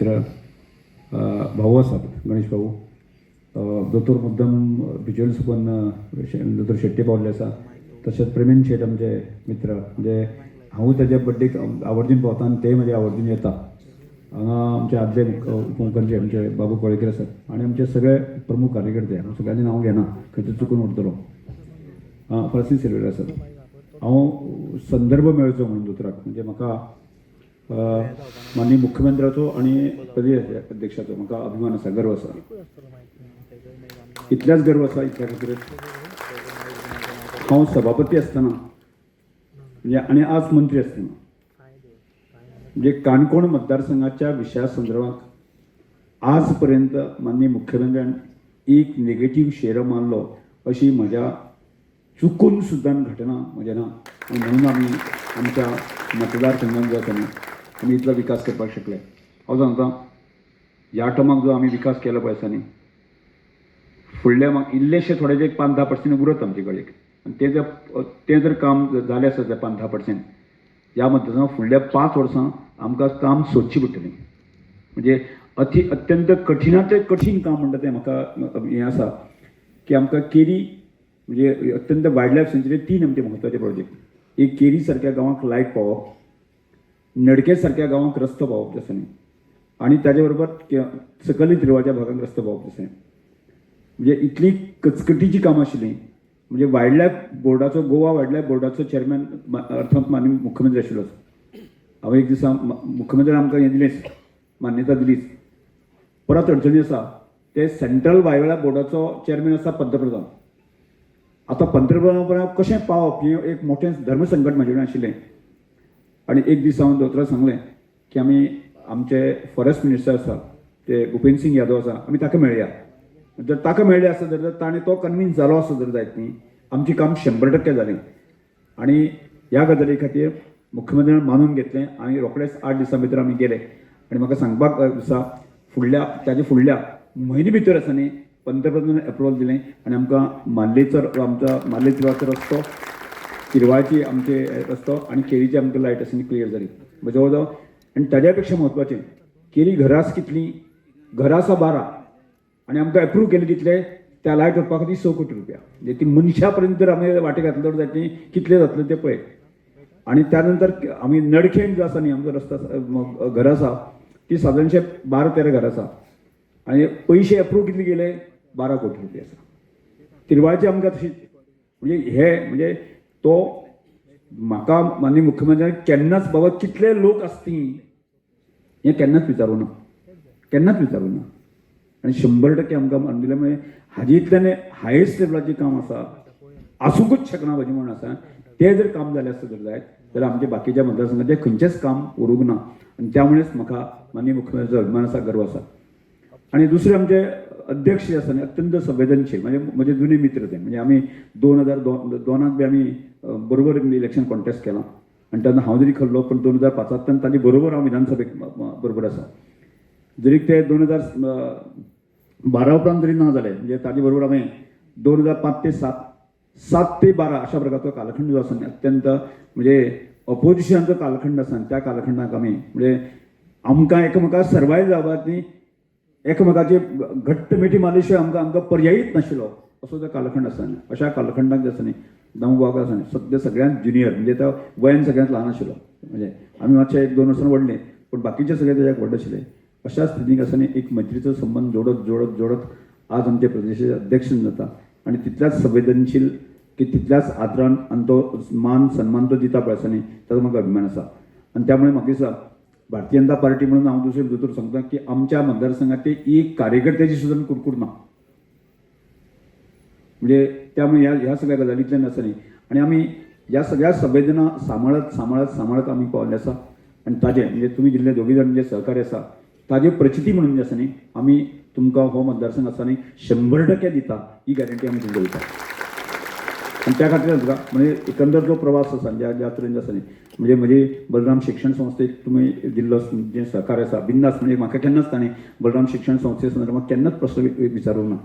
मित्र भाऊ आसात गणेश भाऊ, दोतोर मुद्दम भिज्युअल सुकून दोतोर शेट्टी पावल्ले आसा. तशेंच प्रवीण शेट आमचे मित्र, म्हणजे हांव तेज्या बड्डेक आवर्जून पावता आनी तेय म्हजे आवर्जून येता. हांगा आमचे आदले उपमुख्यमंत्री आमचे बाबू कोळेकर आसात आनी आमचे सगळे प्रमुख कार्यकर्ते. हांव सगळ्यांनी नांव घेना, खंयचे चुकून उरतलो. फ्रांसीस सिल्वेर आसात. हांव संदर्भ मेळचो म्हणून दोतोराक, म्हणजे म्हाका माननीय मुख्यमंत्र्याचो आनी प्रदेश अध्यक्षाचो म्हाका अभिमान आसा, गर्व आसा. इतल्याच गर्व आसा इतल्या खातीर हांव सभापती आसतना म्हणजे आनी आज मंत्री आसतना म्हणजे काणकोण मतदारसंघाच्या विशया संदर्भात आज पर्यंत माननीय मुख्यमंत्र्यान एक नेगेटीव शेर मारलो अशी म्हज्या चुकून सुद्दां घटना म्हज्या ना. म्हणून आमी आमच्या मतदारसंघात जो आसा आमी इतलो विकास करपाक शकले. हांव सांगता, ह्या टर्माक जो आमी विकास केलो पळय आसा न्ही, फुडल्या म्हाका इल्लेशे थोडे जे 5-10% उरत आमचे कडेन, आनी तें जर काम जालें आसत ते 5-10%, ह्या मतदारसंघात फुडल्या 5 वर्सां आमकां काम सोदचीं पडटलीं. म्हणजे अत्यंत कठिणांतलें कठीण काम म्हणटा तें म्हाका हें आसा की आमकां केरी म्हणजे अत्यंत वायल्ड लायफ सँच्युरी 3 आमचे म्हत्वाचे प्रोजेक्ट. एक केरी सारक्या गांवांक लायट पावप, नडके सारक्या गांवांक रस्तो पावप जसो न्ही, आनी ताजे बरोबर सकली तिरवाच्या भागांक रस्तो पावप जशें. म्हणजे इतली कचकटीची कामां आशिल्लीं. म्हणजे वायल्ड लायफ बोर्डाचो, गोवा वायल्ड लायफ बोर्डाचो चेअरमॅन अर्थात माननीय मुख्यमंत्री आशिल्लो. हांव एक दिसा मुख्यमंत्र्यान आमकां हें दिलें, मान्यता दिलीच. परत अडचणी आसा ते सेंट्रल वायल्ड लायफ बोर्डाचो चेअरमॅन आसा पंतप्रधान. आतां पंतप्रधाना पर्यंत कशें पावप हें एक मोठें धर्मसंकट म्हाजे कडेन आशिल्लें. आनी एक दीस हांव दोतोराक सांगलें की आमी आमचे फॉरेस्ट मिनिस्टर आसा ते भुपेंद्र सिंग यादव आसा, आमी ताका मेळया. जर ताका मेळ्ळें आसत जर ताणें तो कन्विन्स जालो आसत जर जायत न्ही, आमचें काम 100% जालें. आनी ह्या गजाली खातीर मुख्यमंत्र्यान मानून घेतलें. आनी रोखडेच 8 दिसां भितर आमी गेले. आनी म्हाका सांगपाक दिसा फुडल्या म्हयने भितर आसा न्ही पंतप्रधानान एप्रुवल दिलें आनी आमकां माल्ले तिरवाचो रस्तो, तिरवाळची आमचे रस्तो आनी केरीची आमकां लायट आसा न्ही क्लियर जाली जवळ जवळ. आनी ताज्या पेक्षा म्हत्वाचें, केरी घरास कितलीं, घरा आसा 12 आनी आमकां एप्रूव केले कितले, त्या लायट करपा खातीर 6 कोटी रुपया. म्हणजे ती मनशा पर्यंत जर आमी वाटे घातले तर जायत न्ही, कितले जातले ते पळय. आनी त्या नंतर आमी नडखेण जो आसा न्ही आमचो रस्तो घर आसा ती सादारणशे 12-13 घरां आसा आनी पयशे एप्रूव कितले गेले 12 कोटी रुपया आसा. तिरवाळची आमकां तशीच. म्हणजे तो म्हाका माननीय मुख्यमंत्र्यान केन्नाच बाबा कितले लोक आसतीं हें केन्नाच विचारूं ना. आनी 100% आमकां मान दिलें. म्हणजे हाजींतल्यान हायेस्ट लेवलाचें काम आसा, आसूंकूच शकना म्हजें म्हण आसा. तें जर काम जालें आसत जर जायत जाल्यार आमच्या बाकीच्या मतदारसंघाचें खंयचेंच काम उरूंक ना. आनी त्यामुळेच म्हाका माननीय मुख्यमंत्र्याचो अभिमान आसा, गर्व आसा. आनी दुसरे आमचे अध्यक्ष जे आसा न्ही अत्यंत संवेदनशील, म्हणजे म्हजे जुने मित्र ते. म्हणजे आमी 2002 बी आमी बरोबर इलेक्शन कॉन्टेस्ट केलां आनी तेन्ना हांव जरी खरलो पण 2005 ताजे बरोबर हांव विधानसभेक बरोबर आसा. जरी ते 2012 उपरांत जरी ना जालें म्हणजे ताजे बरोबर हांवें 2005 ते 7 ते 12 अशा प्रकारचो कालखंड जो आसा न्ही अत्यंत म्हणजे अपोजिशनाचो कालखंड आसा. त्या कालखंडाक आमी म्हणजे आमकां एकामेकाक सर्वायव जावपाक न्ही एकामेकाची घट्ट मिठी मारले शिवाय आमकां पर्यायीच नाशिल्लो असो तो कालखंड आसा. अशा कालखंडाक जे आसा न्ही णव भाग आसा न्ही सद्या सगळ्यांत ज्युनियर म्हणजे तो वयान सगळ्यांत ल्हान आशिल्लो. म्हणजे आमी मातशे 1-2 वर्सां व्हडले पूण बाकीचे सगळे तेज्याक व्हड आशिल्ले. अशा स्थितीक आसा न्ही एक मैत्रीचो संबंध जोडत आज आमच्या प्रदेशाचे अध्यक्ष जाता. आनी तितल्याच संवेदनशील की तितल्याच आदरान आनी तो मान सन्मान तो दिता पळय आसा न्ही ताचो म्हाका अभिमान आसा. आनी त्यामुळे म्हाका दिसता भारतीय जनता पार्टी म्हणून हांव दुसरे दोतोर सांगता की आमच्या मतदारसंघात एक कार्यकर्त्याची सुद्दां कुडकुड ना. म्हणजे त्यामुळे ह्या सगळ्या गजालींतल्यान आसा न्ही आनी आमी ह्या सगळ्या संवेदना सांबाळत आमी पावले आसा. आनी ताजें म्हणजे तुमी दिल्ले दोगी जाण जे सहकार्य आसा ताजे प्रचिती म्हणून जे आसा न्ही आमी तुमकां हो मतदारसंघ आसा न्ही 100% दिता ही गॅरंटी आमी तुमकां दिता. आनी त्या खातीर तुका म्हणजे एकंदर जो प्रवास आसा ज्या तरेन आसा न्ही म्हणजे म्हजी बलराम शिक्षण संस्थेक तुमी दिल्लो जें सहकार्य आसा बिंदास म्हणजे म्हाका केन्नाच ताणें बलराम शिक्षण संस्थे संदर्भात केन्नाच प्रश्न विचारूंक ना.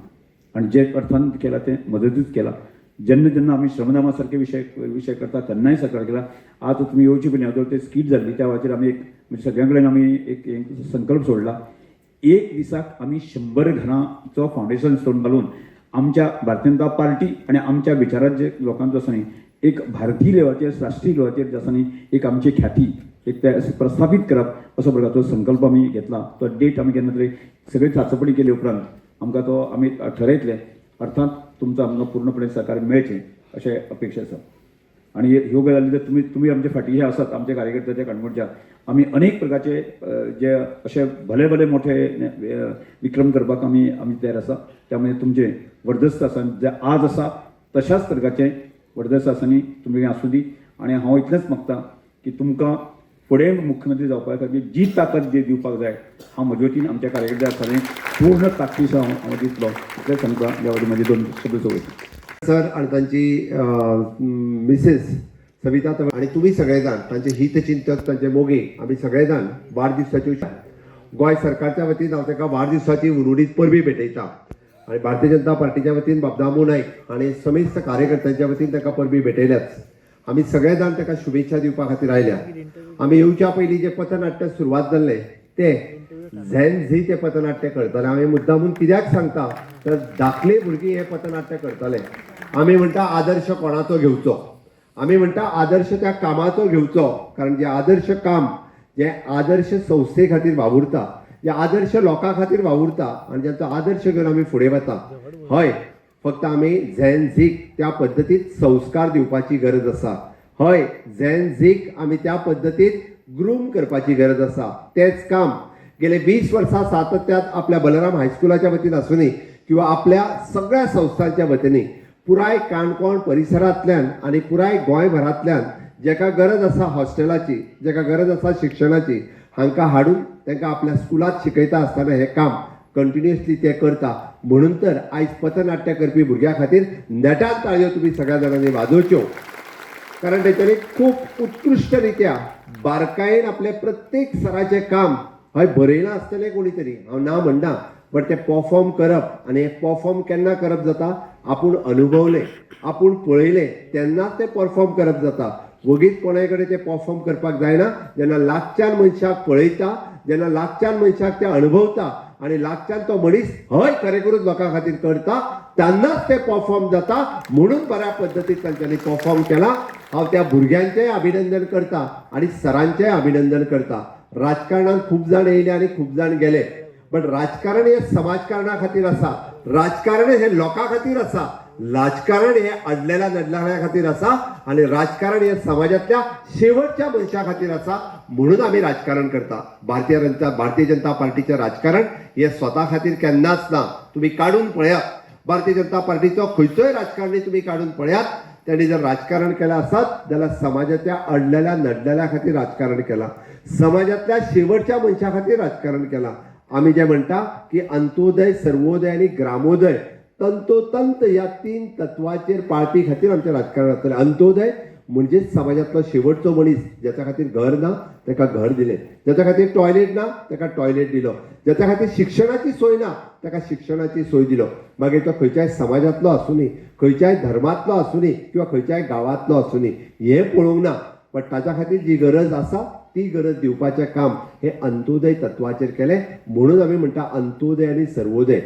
आनी जे अर्थान केला तें मदतीच केला. जेन्ना जेन्ना आमी श्रमदामा सारखे विषय करता तेन्नाय सरकार केला. आज तुम्ही येवची पण यादव ते स्कीट जाल्ली त्या वाचेर आमी एक म्हणजे सगळ्यां कडेन आमी एक संकल्प सोडला. एक दिसाक आमी 100 घरांचो फावंडेशन स्टोन घालून आमच्या भारतीय जनता पार्टी आणि आमच्या विचारात जे लोकांचो आसा न्ही एक भारतीय लेवलाचेर राष्ट्रीय लेवलाचेर जे आसा न्ही एक आमची ख्याती एक ते प्रस्थापीत करप असो प्रकारचो संकल्प आमी घेतला. तो डेट आमी केन्ना तरी सगळी चाचपणी केली उपरांत आमकां तो आमी ठरयतले. अर्थात तुमचं आमकां पूर्णपणे सहकार्य मेळचें अशें अपेक्षा आसा. आणि ह्यो गजाली जर तुम्ही आमचे फाटी हे आसात आमच्या कार्यकर्त्याच्या काणकोणच्या आमी अनेक प्रकारचे जे असे भले भले मोठे विक्रम करपाक आमी तयार आसा. त्यामुळे तुमचे वर्दस्त आसा जे आज आसा तशाच प्रकारचे वर्दस्त आसा न्ही तुमी आसूं दी. आणि हांव इतलेंच मागता की तुमकां फुडें मुख्यमंत्री जावपा खातीर जी ताकद जी दिवपाक जाय हांव म्हजे वतीन आमच्या कार्यकर्त्या आसा पूर्ण ताकदीसो हांव दितलो इतलेंच सांगता. ह्या वरी म्हजे 2 शब्द सोडटा. सर आणि तांची मिसेस सविता आणि तुम्ही सगळे जाण तांचे हितचिंतक तांचे मोगी आमी सगळे जाण वाडदिवसाची गोंय सरकारच्या वतीन हांव ताका वाडदिवसाची उरुडीत परबी भेटयता. आणि भारतीय जनता पार्टीच्या वतीन बाबदामू नायक आणि समेस्त कार्यकर्त्यांच्या वतीन ताका परबी भेटयल्याच. आमी सगळे जाण ताका शुभेच्छा दिवपा खातीर आयल्या. आमी येवच्या पयलीं जे पथनाट्य सुरवात जाल्ले ते झेन झी ते पथनाट्य करतले. आमी मुद्दामून कित्याक सांगता तर धाकली भुरगीं हे पथनाट्य करतले. आमी म्हणटा आदर्श कोणाचो घेवचो, आमी म्हणटा आदर्श त्या कामाचो घेवचो. कारण जे आदर्श काम जे आदर्श संस्थे खातीर वावुरता जे आदर्श लोकां खातीर वावुरता आनी ज्यांचो आदर्श घेवन आमी फुडें वता हय फक्त आमी झेन झीक त्या पद्दतीत संस्कार दिवपाची गरज आसा. हय झेन झीक आमी त्या पद्दतीत ग्रूम करपाची गरज आसा. तेच काम गेले 20 वर्सां सातत्यात आपल्या बलराम हायस्कुलाच्या वतीन आसूनी किंवा आपल्या सगळ्या संस्थांच्या वतीनी पुराय काणकोण परिसरांतल्यान आनी पुराय गोंयभरांतल्यान जेका गरज आसा हॉस्टेलाची जेका गरज आसा शिक्षणाची हांकां हाडून तांकां आपल्या स्कुलांत शिकयता आसतना हें काम कंटिन्युअसली ते करता. म्हणून तर आयज पथनाट्य करपी भुरग्यां खातीर नेटान ताळयो तुमी सगळ्या जाणांनी वाजोवच्यो. कारण तेच्यानी खूब उत्कृश्ट रित्या बारकायेन आपले प्रत्येक सराचें काम हय बरयलां आसतलें कोणी तरी हांव ना म्हणना बट ते परफॉर्म करप आनी हे परफॉर्म केन्ना करप जाता आपूण अनुभवलें आपूण पळयलें तेन्नाच ते परफॉर्म करप जाता. वगीच कोणाय कडेन ते परफॉर्म करपाक जायना. जेन्ना लागच्यान मनशाक पळयता जेन्ना लागच्यान मनशाक ते अनुभवता आनी लागच्यान तो मनीस हय खरें करून लोकां खातीर करता तेन्नाच ते परफॉर्म जाता. म्हणून बऱ्या पद्दतीन तांच्यांनी परफॉर्म केला. हांव त्या भुरग्यांचेंय अभिनंदन करता आनी सरांचेंय अभिनंदन करता. राजकारणांत खूब जाण येयले आनी खूब जाण गेले बट राजकारण हे समाजकारणा खातीर आसा. राजकारण हे लोकां खातीर आसा. राजकारण हे अडलेल्या नडलेल्या खातीर आसा आनी राजकारण हे समाजातल्या शेवटच्या मनशा खातीर आसा. म्हणून आमी राजकारण करता. भारतीय जनता पार्टीचें राजकारण हे स्वता खातीर केन्नाच ना. तुम्ही काडून पळयात भारतीय जनता पार्टीचो खंयचोय राजकारणी तुम्ही काडून पळयात त्यांनी जर राजकारण केलं आसत जाल्यार समाजाच्या अडलेल्या नडलेल्या खातीर राजकारण केला. समाजातल्या शेवटच्या मनशा खातीर राजकारण केला. आमी जे म्हणटा की अंत्योदय सर्वोदय आणि ग्रामोदय तंतोतंत या 3 तत्वाचेर पाळपी खातीर आमचें राजकारण जातलें. अंत्योदय म्हणजे समाजातलो शेवटचो मनीस ज्याच्या खातीर घर ना ताका घर दिलें, ज्याच्या खातीर टॉयलेट ना ताका टॉयलेट दिलो, ज्याच्या खातीर शिक्षणाची सोय ना ताका शिक्षणाची सोय दिलो. मागीर तो खंयच्याय समाजातलो आसूनी खंयच्याय धर्मातलो आसूनी किंवा खंयच्याय गांवांतलो आसूनी हे पळोवंक ना. पण ताच्या खातीर जी गरज आसा ती गरज दिवपाचें काम हे अंत्योदय तत्वाचेर केलें. म्हणून आमी म्हणटा अंत्योदय आनी सर्वोदय.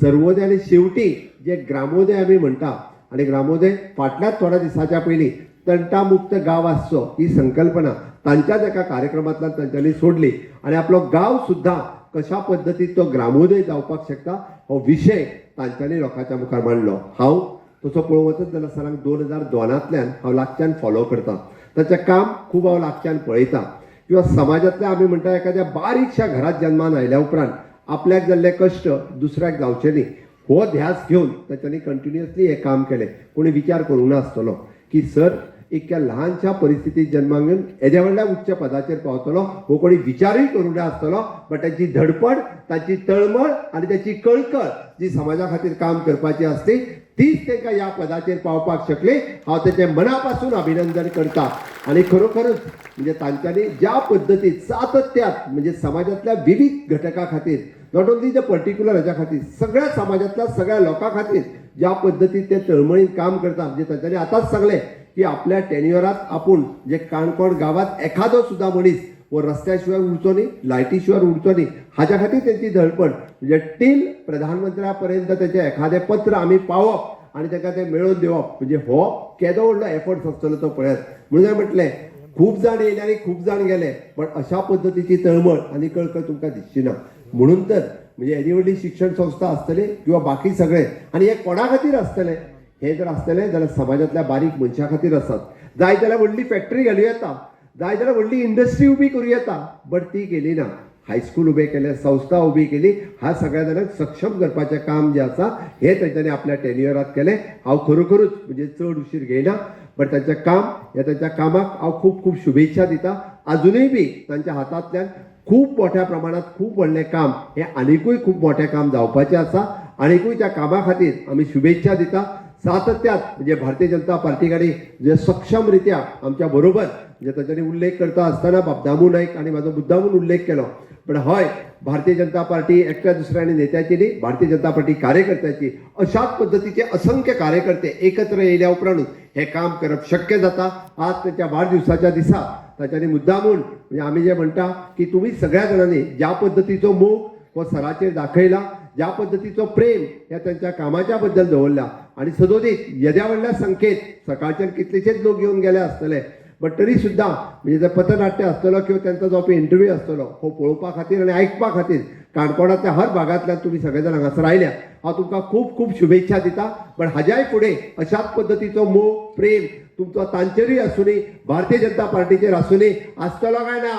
सर्वोदय आनी शेवटी जे ग्रामोदय आमी म्हणटा आनी ग्रामोदय फाटल्याच थोड्या दिसाच्या पयलीं तंटामुक्त गांव आसचो ही संकल्पना तांच्याच एका कार्यक्रमांतल्यान तांच्यांनी सोडली आनी आपलो गांव सुद्दां कशा पद्दतीन तो ग्रामोदय जावपाक शकता हो विशय तांच्यांनी लोकांच्या मुखार मांडलो. हांव तसो पळोवंक वचत जाल्यार सरांक 2002तल्यान हांव लागच्यान फॉलो करता. ताचें काम खूब हांव लागच्यान पळयता. किंवा समाजातल्या आमी म्हणटा एखाद्या बारीकशा घरात जन्मान आयल्या उपरांत आपल्याक जाल्ले कश्ट दुसऱ्याक जावचे न्ही हो ध्यास घेवन तांच्यांनी कंटिन्युअसली हें काम केलें. कोणी विचार करूंक नासतलो की सर इतक्या ल्हानशा परिस्थितीत जन्माक येवन हेज्या व्हडल्या उच्च पदाचेर पावतलो हो कोणी विचारूय करूंक नासतलो. बट ताची धडपड ताची तळमळ आनी ताची कळकळ जी समाजा खातीर काम करपाची आसली तीच तांकां ह्या पदाचेर पावपाक शकली. हांव ताचें मनापासून अभिनंदन करता. आनी खरोखरच म्हणजे तांच्यांनी ज्या पद्दतीन सातत्यात म्हणजे समाजातल्या विविध घटकां खातीर नॉट ओन्ली द पर्टिक्युलर हेच्या खातीर सगळ्या समाजातल्या सगळ्या लोकां खातीर ज्या पद्धतीत ते तळमळीत काम करतात, म्हणजे तांच्यांनी आताच सांगले की आपल्या टेन्युअरात आपण जे काणकोण गावात एखादो सुद्धा मनीस व रस्त्याशिवाय उरचो न्ही, लायटी शिवाय उरचो न्ही, हाच्या खातीर त्यांची धडपड, म्हणजे टील प्रधानमंत्र्यापर्यंत त्याचे एखादे पत्र आम्ही पावप आणि ताका ते मेळोवन दिवप, म्हणजे हो केदो व्हडलो एफर्ट आसतलो तो पळयात. म्हणून म्हटलें खूप जाण येयले आणि खूप जाण गेले, पण अशा पद्धतीची तळमळ आणि कळकळ तुमकां दिसची ना. म्हणून तर म्हणजे एदी व्हडली शिक्षण संस्था आसतली किंवा बाकी सगळे, आणि हे कोणा खातीर आसतले, हे जर आसतले जाल्यार समाजातल्या बारीक मनशां खातीर आसात. जाय जाल्यार व्हडली फॅक्टरी घालूं येता, जाय जाल्यार व्हडली इंडस्ट्री उबी करूं येता, बट ती केली ना. हायस्कूल उबे केले, संस्था उबी केली, हा सगळ्या जाणांक सक्षम करपाचें काम जे आसा हे तांच्यांनी आपल्या टेन्युअरात केलें. हांव खरोखरूच म्हणजे चड उशीर घेयना, बट तांचें काम, ह्या तांच्या कामाक हांव खूब खूब शुभेच्छा दिता. अजुनूय बी तांच्या हातांतल्यान खूप मोठ्या प्रमाणात खूप व्हडलें काम, हे आनिकूय खूप मोठें काम जावपाचें आसा. आनिकूय त्या कामा खातीर आमी शुभेच्छा दिता. सातत्यात म्हणजे भारतीय जनता पार्टी कडेन जे सक्षम रित्या आमच्या बरोबर, म्हणजे तांच्यांनी उल्लेख करता आसतना बाबदामू नायक आणि म्हाजो मुद्दामून उल्लेख केलो, पण हय भारतीय जनता पार्टी एकट्या दुसऱ्या नेत्याची न्ही, भारतीय जनता पार्टी कार्यकर्त्याची. अशाच पद्धतीचे असंख्य कार्यकर्ते एकत्र येयल्या उपरांतूच हे काम करप शक्य जाता. आज त्यांच्या वाढदिवसाच्या दिसा तांच्यांनी मुद्दामून म्हणजे आमी जे म्हणटा की तुम्ही सगळ्या जाणांनी ज्या पद्धतीचो मोग हो सराचेर दाखयला, ज्या पद्धतीचो प्रेम ह्या त्यांच्या कामाच्या बद्दल दवरला, आणि सदोदीत येद्या व्हडल्या संख्येत सकाळच्यान कितलेशेच लोक येवन गेले आसतले, बट तरी सुद्धा म्हणजे जर पथनाट्य आसतलो किंवा त्यांचा जो इंटरव्यू आसतलो हो पळोवपा खातीर आणि आयकपा खातीर काणकोणातल्या हर भागांतल्यान तुम्ही सगळे जाण हांगासर आयल्या. हांव तुमकां खूब खूब शुभेच्छा दिता. पण हाज्याय फुडें अशाच पद्धतीचो मोग प्रेम तुमचो तांचेरूय आसुनी, भारतीय जनता पार्टीचेर आसुनी आसतलो काय ना?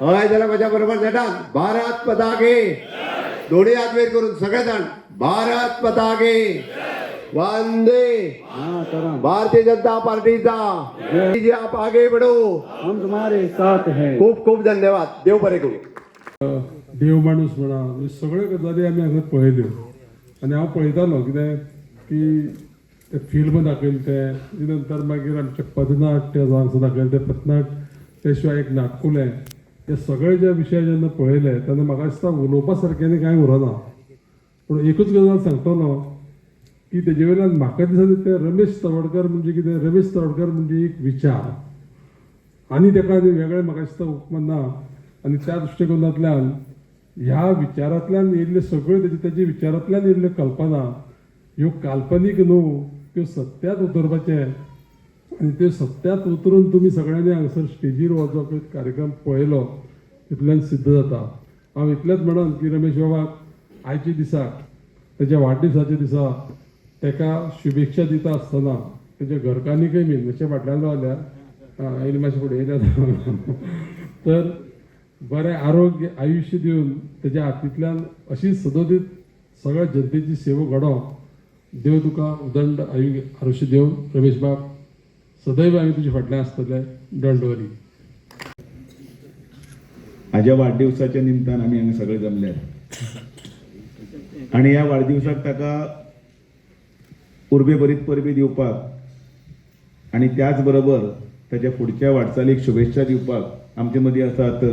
हय जाल्यार म्हज्या बरोबर देठान भारत पताके, दोन्ही हात वयर करून सगळे जाण भारत पताके, वंदे भारतीय जनता पार्टीचा, आप आगे बढ़ो, हम तुम्हारे साथ हैं. खूप खूप धन्यवाद. देव बरें करूं. देव माणूस म्हणा, हे सगळे गजाली आमी हांगा पळयल्यो. आनी हांव पळयतालो कितें की ते फिल्म दाखयले ते नंतर मागीर आमचे पथनाट्य जावन सुद्दां दाखयलें, ते पथनाट्य ते शिवाय एक नाटकुलें, हे सगळे जे विशय जेन्ना पळयले तेन्ना म्हाका दिसता उलोवपा सारकें कांय उरना. पूण एकूच गजाल सांगतलो की तेजे वयल्यान म्हाका दिसता ते रमेश तवडकर म्हणजे कितें, रमेश तवडकर म्हणजे एक विचार, आनी तेका आनी वेगळें म्हाका दिसता उपमान ना. आनी त्या दृश्टिकोनांतल्यान ह्या विचारांतल्यान येयल्ले सगळ्यो तेजे विचारांतल्यान येयल्ल्यो कल्पना ह्यो काल्पनीक न्हू, त्यो सत्यात उतरपाचे, आनी त्यो सत्यात उतरून तुमी सगळ्यांनी हांगसर स्टेजीर हो जो कार्यक्रम पळयलो तितल्यान सिद्ध जाता. हांव इतलेंच म्हणन की रमेश बाबाक आयच्या दिसाक तेज्या वाडदिवसाच्या दिसा तेका शुभेच्छा दिता आसतना तेज्या घरकान्नीकय बीन मातशें फाटल्यान रावल्या, येयली मातशें फुडें येयल्या, तर बरें आरोग्य आयुश्य दिवन तेज्या हातींतल्यान अशी सदोदीत सगळ्या जनतेची सेवा घडो. देव तुका उदंड आयुश्य दिवन रमेश बाब सदैव आमी तुजे फाटल्यान आसतले. डोंट वरी. हाज्या वाडदिवसाच्या निमतान आमी हांगा सगळे जमले, आणि ह्या वाडदिवसाक ताका उर्बे बरीत परबी दिवपाक आणि त्याच बरोबर ताच्या फुडच्या वाटचालीक शुभेच्छा दिवपाक आमचे मदीं आसात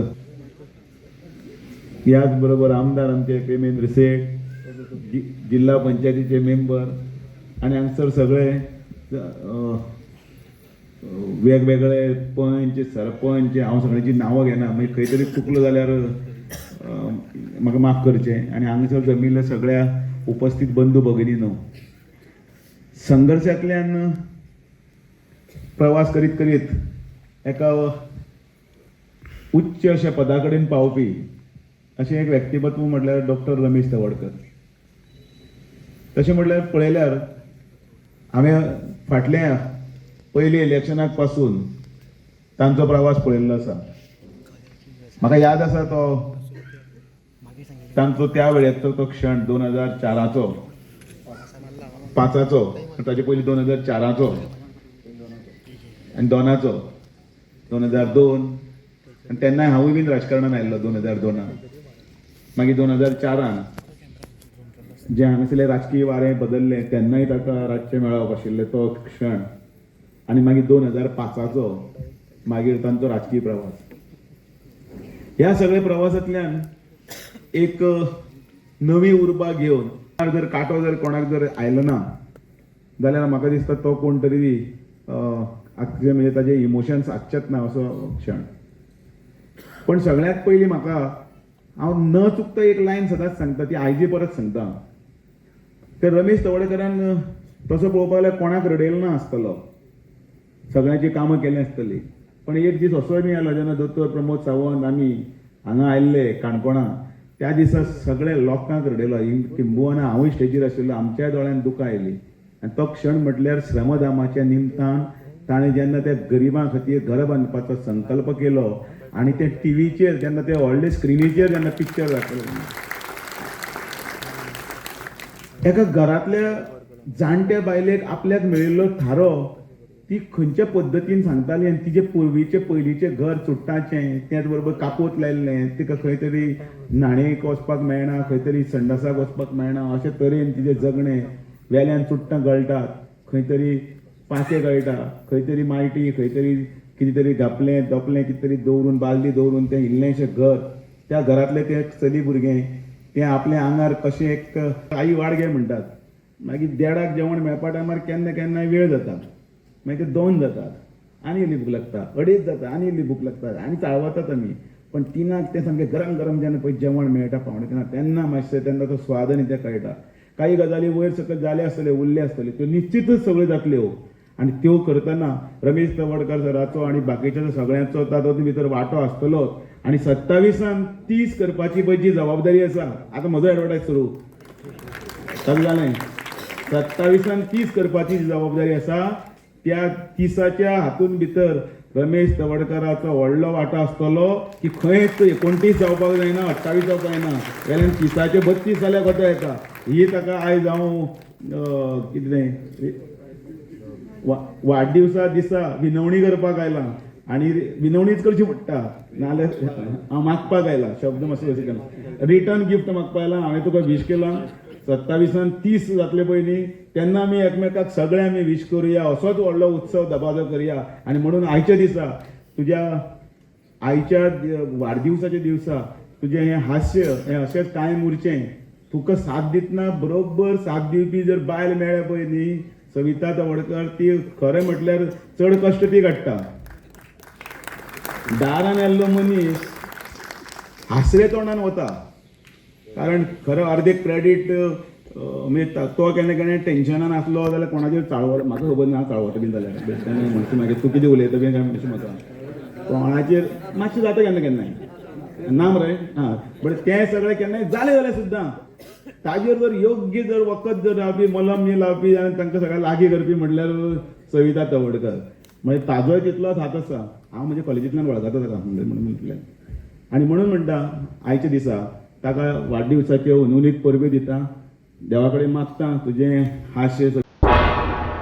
याच बरोबर आमदार आमचे पेमेंद्र शेख, जिल्हा पंचायतीचे मेंबर, आणि हांगसर सगळे वेगवेगळे पंच सरपंच. हांव सगळ्यांची नांवां घेना, मागीर खंय तरी चुकलो जाल्यार म्हाका माफ करचें. आनी हांगासर जमिल्ल्या सगळ्या उपस्थित बंधू भगिनीनो, संघर्शांतल्यान प्रवास करीत करीत एका उच्च अशा पदा कडेन पावपी अशें एक व्यक्तिमत्व म्हटल्यार डॉक्टर रमेश तवडकर. तशें म्हटल्यार पळयल्यार हांवें फाटल्या पयली इलेक्शनाक पासून तांचो प्रवास पळयल्लो आसा. म्हाका याद आसा तो तांचो त्या वेळेचो तो क्षण 2004चो 5चो, ताचे पयलीं 2004चो आनी 2चो 2002, आनी तेन्नाय हांवूय बीन राजकारणांत आयिल्लो 2002. मागीर 2004 जे हांगासरलें राजकीय वारें बदल्लें तेन्नाय ताका रातचें मेळप आशिल्लें तो क्षण, आनी मागीर 2005चो मागीर तांचो राजकीय प्रवास. ह्या सगळ्या प्रवासांतल्यान एक नवी उर्बा घेवन जर कांटो जर कोणाक जर आयलो ना जाल्यार म्हाका दिसता तो कोण तरी आख्खे म्हणजे ताजे इमोशन्स आसचेच ना असो क्षण. पण सगळ्यात पयलीं म्हाका हांव न चुकता एक लायन सदांच सांगता ती आयजी परत सांगता. ते रमेश तवडकरान तसो पळोवपाक गेल्यार कोणाक रडयलो ना आसतलो, सगळ्यांची कामां केली आसतली. पण एक दीस असोय बी आयलो जेन्ना दोतोर प्रमोद सावंत आमी हांगा आयिल्ले काणकोणा, त्या दिसा सगळे लोकांक रडयलो. किंबहुना हांवूय स्टेजीर आशिल्लो, आमच्याय दोळ्यांत दुकां आयलीं. आनी तो क्षण म्हटल्यार श्रमदामाच्या निमतान ताणें जेन्ना त्या गरिबां खातीर घर बांदपाचो संकल्प केलो आनी ते टीव्हीचेर जेन्ना ते व्हडले स्क्रिनीचेर जेन्ना पिक्चर दाखयलें, एका घरांतल्या जाणट्या बायलेक आपल्याक मेळिल्लो थारो ती खंयच्या पद्दतीन सांगताली आनी तिचे पूर्वीचे पयलींचें घर चुट्टाचें, त्याच बरोबर कापूत लायिल्लें, तिका खंय तरी न्हाणयेक वचपाक मेळना, खंय तरी संडासाक वचपाक मेळना, अशे तरेन तिचें जगणें. वेल्यान चुट्टां गळटात, खंय तरी पांचे गळटा, खंय तरी मायटी, खंय तरी कितें तरी घापलें दोपलें कितें तरी दवरून बालदी दवरून तें इल्लेंशें घर. त्या घरांतलें तें चली भुरगें तें आपल्या आंगार कशें एक आई वाडगे म्हणटात. मागीर देडाक जेवण मेळपा टायमार केन्ना केन्नाय वेळ जाता, मागीर ते 2 जातात, आनी इल्ली भूक लागता, 2:30 जाता, आनी इल्ली भूक लागता, आनी चाळवतात आमी. पण 3 तें सामकें गरम गरम जेन्ना पळय जेवण मेळटा पावणे तेन्ना मातशें तेन्ना तो स्वाद आनी तें कळटा. काही गजाली वयर सकयल जाले आसतले, उरले आसतले, त्यो निश्चितच सगळ्यो जातल्यो. आनी त्यो करतना रमेश तवडकर सराचो आनी बाकीच्या सगळ्यांचो तातूंत भितर वांटो आसतलोच. आनी 27 30 करपाची पळय जी जबाबदारी आसा, आतां म्हजो एडवर्टायज सुरू जालें, 27 30 करपाची जी जबाबदारी आसा त्या 30च्या हातून भितर रमेश तवडकराचो व्हडलो वांटो आसतलो की खंयच 29 जावपाक जायना, 28 जावपाक जायना, वेल्यान 30चे 32 जाल्यार कोतो येता. ही ताका आयज हांव कितें वाडदिवसा दिसा विनवणी करपाक आयलां आनी विनवणीच करची पडटा, नाल्यार हांव मागपाक आयलां, शब्द मातशे अशें केला, रिटर्न गिफ्ट मागपाक आयलां. हांवें तुका विश केलां 27 30 जातले पयलीं, तेन्ना आमी एकमेकाक सगळे आमी विश करुया, असोच व्हडलो उत्सव धबाजो करया. आनी म्हणून आयच्या दिसा तुज्या आईच्या वाडदिवसाच्या दिवसा तुजें हें हास्य हें अशेंच कायम उरचें. तुका साथ दितना बरोबर साथ दिवपी जर बायल मेळ्ळ्या पळय न्ही, सविता तवडकर, ती खरें म्हटल्यार चड कश्ट ती काडटा. दारान येल्लो मनीस हासरे तोंडान वता, कारण खरें अर्दें क्रेडीट म्हणजे तो केन्ना केन्ना टेन्शनान आसलो जाल्यार कोणाचेर चाळवत, म्हाका खबर ना चाळवता बीन जाल्यार बेश्टें म्हणटा मागीर तूं कितें उलयता बीन काय म्हणटा म्हाका, कोणाचेर मातशें जाता केन्ना केन्नाय ना मरे. हां, बट तें सगळें केन्नाय जालें जाल्यार सुद्दां ताजेर जर योग्य जर वखद जर लावपी, मलम न्ही लावपी आनी तांकां सगळ्यांक लागीं करपी म्हटल्यार सविता तवडकर. म्हणजे ताजोय तितलोच हात आसा. हांव म्हणजे कॉलेजींतल्यान वळखता ताका म्हणून म्हटलें. आनी म्हणून म्हणटा आयच्या दिसा ताका वाडदिवसाच्यो उर्वरीत परबी दिता, देवा कडेन मागता तुजें हास्य.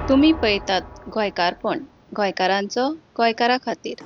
तुम्ही पळयतात गोंयकारपण, गोंयकारांचो गोंयकारा खातीर.